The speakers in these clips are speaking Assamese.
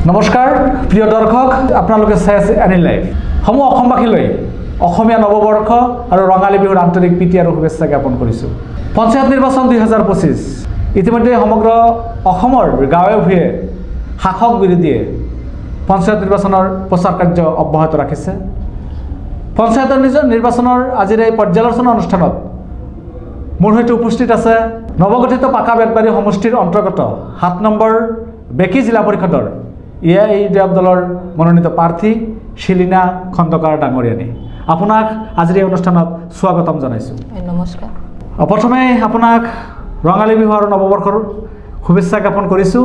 নমস্কাৰ প্ৰিয় দৰ্শক আপোনালোকে চাই আছে এনি লাইভ সমূহ অসমবাসীলৈ অসমীয়া নৱবৰ্ষ আৰু ৰঙালী বিহুৰ আন্তৰিক প্ৰীতি আৰু শুভেচ্ছা জ্ঞাপন কৰিছোঁ। পঞ্চায়ত নিৰ্বাচন 2025 ইতিমধ্যে সমগ্ৰ অসমৰ গাঁৱে ভূঞে শাসক বিৰোধীয়ে পঞ্চায়ত নিৰ্বাচনৰ প্ৰচাৰ কাৰ্য অব্যাহত ৰাখিছে। পঞ্চায়তৰ নিৰ্বাচনৰ আজিৰ এই পৰ্যালোচনা অনুষ্ঠানত মোৰ সৈতে উপস্থিত আছে নৱগঠিত পাকা বেতবাৰী সমষ্টিৰ অন্তৰ্গত 7 নম্বৰ বেকি জিলা পৰিষদৰ এআইইউডিএফ দলৰ মনোনীত প্ৰাৰ্থী শিলিনা খন্দকাৰ ডাঙৰীয়ানী। আপোনাক আজিৰ এই অনুষ্ঠানত স্বাগতম জনাইছোঁ। নমস্কাৰ। প্ৰথমে আপোনাক ৰঙালী বিহু আৰু নৱবৰ্ষৰ শুভেচ্ছা জ্ঞাপন কৰিছোঁ।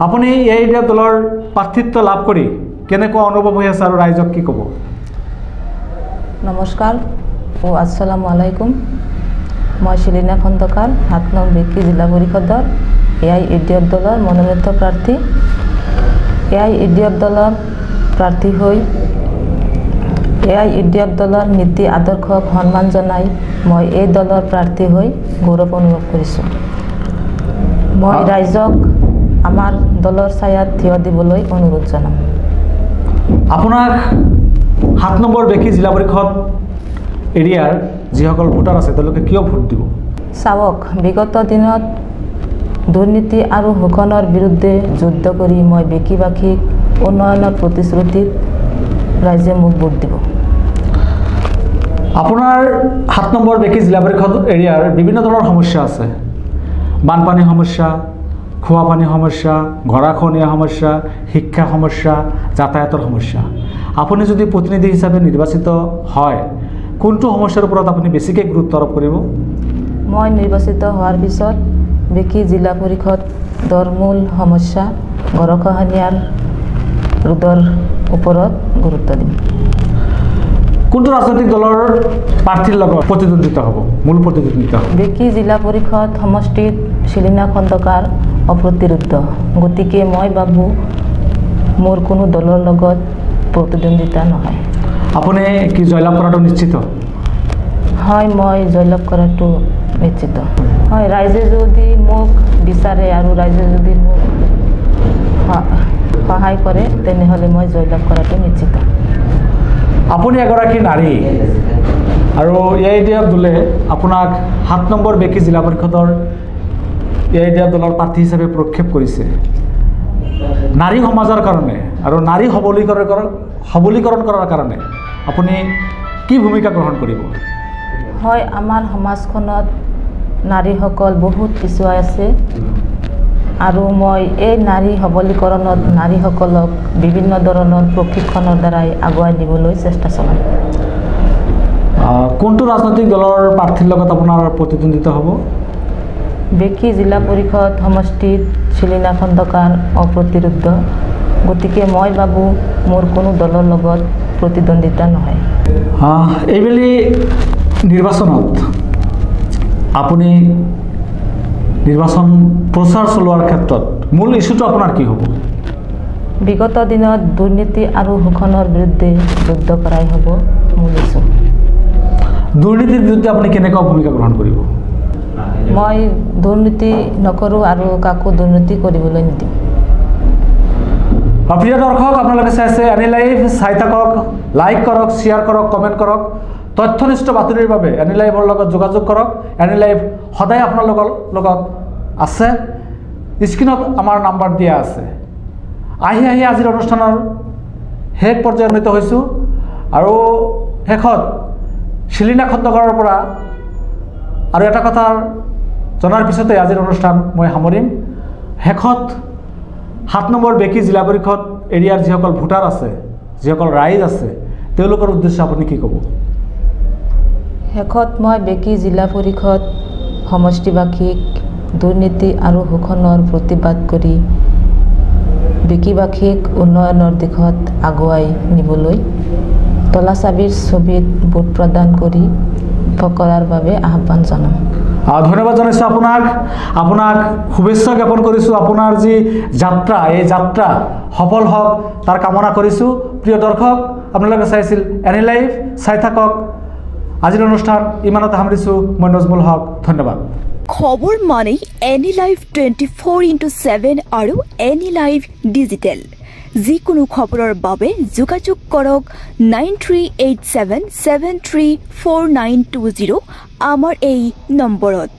আপুনি এআইইউডিএফ দলৰ প্ৰাৰ্থিত্ব লাভ কৰি কেনেকুৱা অনুভৱ হৈ আছে আৰু ৰাইজক কি ক'ব? নমস্কাৰ ও আসসালামু আলাইকুম। মই শিলিনা খন্দকাৰ 7 নং বেকি জিলা পৰিষদৰ এআইইউডিএফ দলৰ মনোনীত প্ৰাৰ্থী। এআইইউডিএফ দলৰ প্ৰাৰ্থী হৈ এআইইউডিএফ দলৰ নীতি আদৰ্শক সন্মান জনাই মই এই দলৰ প্ৰাৰ্থী হৈ গৌৰৱ অনুভৱ কৰিছোঁ। মই ৰাইজক আমাৰ দলৰ ছায়াত থিয় দিবলৈ অনুৰোধ জনাম। আপোনাক 7 নম্বৰ বেকি জিলা পৰিষদ এৰিয়াৰ যিসকল ভোটাৰ আছে তেওঁলোকে কিয় ভোট দিব? চাওক, বিগত দিনত দুৰ্নীতি আৰু শোষণৰ বিৰুদ্ধে যুদ্ধ কৰি মই বেকিবাসীক উন্নয়নৰ প্ৰতিশ্ৰুতিত ৰাইজে মোক ভোট দিব। আপোনাৰ 7 নম্বৰ বেকি জিলা পৰিষদ এৰিয়াৰ বিভিন্ন ধৰণৰ সমস্যা আছে। বানপানীৰ সমস্যা, খোৱা পানীৰ সমস্যা, গৰাখহনীয়া সমস্যা, শিক্ষা সমস্যা, যাতায়াতৰ সমস্যা। আপুনি যদি প্ৰতিনিধি হিচাপে নিৰ্বাচিত হয় কোনটো সমস্যাৰ ওপৰত আপুনি বেছিকৈ গুৰুত্ব আৰোপ কৰিব? মই নিৰ্বাচিত হোৱাৰ পিছত বেকি জিলা পৰিষদৰ মূল সমস্যা গৰাখহনীয়াৰ ৰোধৰ ওপৰত গুৰুত্ব দিম। কোনটো ৰাজনৈতিক দলৰ প্ৰাৰ্থীৰ লগত প্ৰতিদ্বন্দ্বিতা হ'ব? মূল প্ৰতিদ্বন্দ্বিতা বেকি জিলা পৰিষদ সমষ্টিত শিলিনা খন্দকাৰ অপ্ৰতিৰোধ, গতিকে মই ভাবোঁ মোৰ কোনো দলৰ লগত প্ৰতিদ্বন্দ্বিতা নহয়। আপুনি কি জয়লাভ কৰাটো নিশ্চিত? হয়, মই জয়লাভ কৰাটো নিশ্চিত। হয়, ৰাইজে যদি মোক বিচাৰে আৰু ৰাইজে যদি মোক সহায় কৰে তেনেহ'লে মই জয়লাভ কৰাটো নিশ্চিত। আপুনি এগৰাকী নাৰী আৰু এআইইউডিএফ দলে আপোনাক 7 নম্বৰ বেকি জিলা পৰিষদৰ এআইইউডিএফ দলৰ প্ৰাৰ্থী হিচাপে প্ৰক্ষেপ কৰিছে। নাৰী সমাজৰ কাৰণে আৰু নাৰী সবলীকৰণ কৰাৰ কাৰণে আপুনি কি ভূমিকা গ্ৰহণ কৰিব? হয়, আমাৰ সমাজখনত নাৰীসকল বহুত পিছুৱাই আছে আৰু মই এই নাৰী সবলীকৰণত নাৰীসকলক বিভিন্ন ধৰণৰ প্ৰশিক্ষণৰ দ্বাৰাই আগুৱাই নিবলৈ চেষ্টা চলাম। কোনটো ৰাজনৈতিক দলৰ প্ৰাৰ্থীৰ লগত আপোনাৰ প্ৰতিদ্বন্দ্বিতা হ'ব? বেকি জিলা পৰিষদ সমষ্টিত শিলিনা খন্দকাৰ অপ্ৰতিৰোধ, গতিকে মই ভাবোঁ মোৰ কোনো দলৰ লগত প্ৰতিদ্বন্দ্বিতা নহয়। এইবেলি নিৰ্বাচনত আপুনি নিৰ্বাচন প্ৰচাৰ চলোৱাৰ ক্ষেত্ৰত মূল ইছ্যুটো আপোনাৰ কি হ'ব? বিগত দিনত দুৰ্নীতি আৰু শোষণৰ বিৰুদ্ধে যুদ্ধ কৰাই হ'ব মূল ইছ্যু। দুৰ্নীতিৰ বিৰুদ্ধে আপুনি কেনেকুৱা ভূমিকা গ্ৰহণ কৰিব? মই দুৰ্নীতি নকৰোঁ আৰু কাকো দুৰ্নীতি কৰিবলৈ নিদিম। প্ৰিয় দৰ্শক, আপোনালোকে চাই আছে এনি লাইভ, চাই থাকক, লাইক কৰক, শ্বেয়াৰ কৰক, কমেণ্ট কৰক। তথ্যনিষ্ঠ বাতৰিৰ বাবে এনি লাইভৰ লগত যোগাযোগ কৰক। এনি লাইভ সদায় আপোনালোকৰ লগত আছে। স্ক্ৰীণত আমাৰ নাম্বাৰ দিয়া আছে। আহি আজিৰ অনুষ্ঠানৰ শেষ পৰ্যায়ত উপনীত হৈছোঁ আৰু শেষত শিলিনা খন্দকাৰৰ পৰা আৰু এটা কথা জনাৰ পিছতে আজিৰ অনুষ্ঠান মই সামৰিম। শেষত 7 নম্বৰ বেকি জিলা পৰিষদ এৰিয়াৰ যিসকল ভোটাৰ আছে, যিসকল ৰাইজ আছে, তেওঁলোকৰ উদ্দেশ্যে আপুনি কি ক'ব? শেষত মই বেকি জিলা পৰিষদ সমষ্টিবাসীক দুৰ্নীতি আৰু শোষণৰ প্ৰতিবাদ কৰি বেকিবাসীক উন্নয়নৰ দিশত আগুৱাই নিবলৈ তলা চাবিৰ ছবিত ভোট প্ৰদান কৰি ফকৰাৰ বাবে আহ্বান জনাম। ধন্যবাদ জনাইছোঁ আপোনাক শুভেচ্ছা জ্ঞাপন কৰিছোঁ। আপোনাৰ যি যাত্ৰা, এই যাত্ৰা সফল হওক তাৰ কামনা কৰিছোঁ। প্ৰিয় দৰ্শক, আপোনালোকে চাইছিল এনি লাইভ, চাই থাকক। আজিৰ অনুষ্ঠান ইমানতে সামৰিছোঁ। মই নজমুল হক, ধন্যবাদ। খবৰ মানে এনি লাইভ 24/7 আৰু এনি লাইভ ডিজিটেল যিকোনো খবৰৰ বাবে যোগাযোগ কৰক 9387734920 আমাৰ এই নম্বৰত।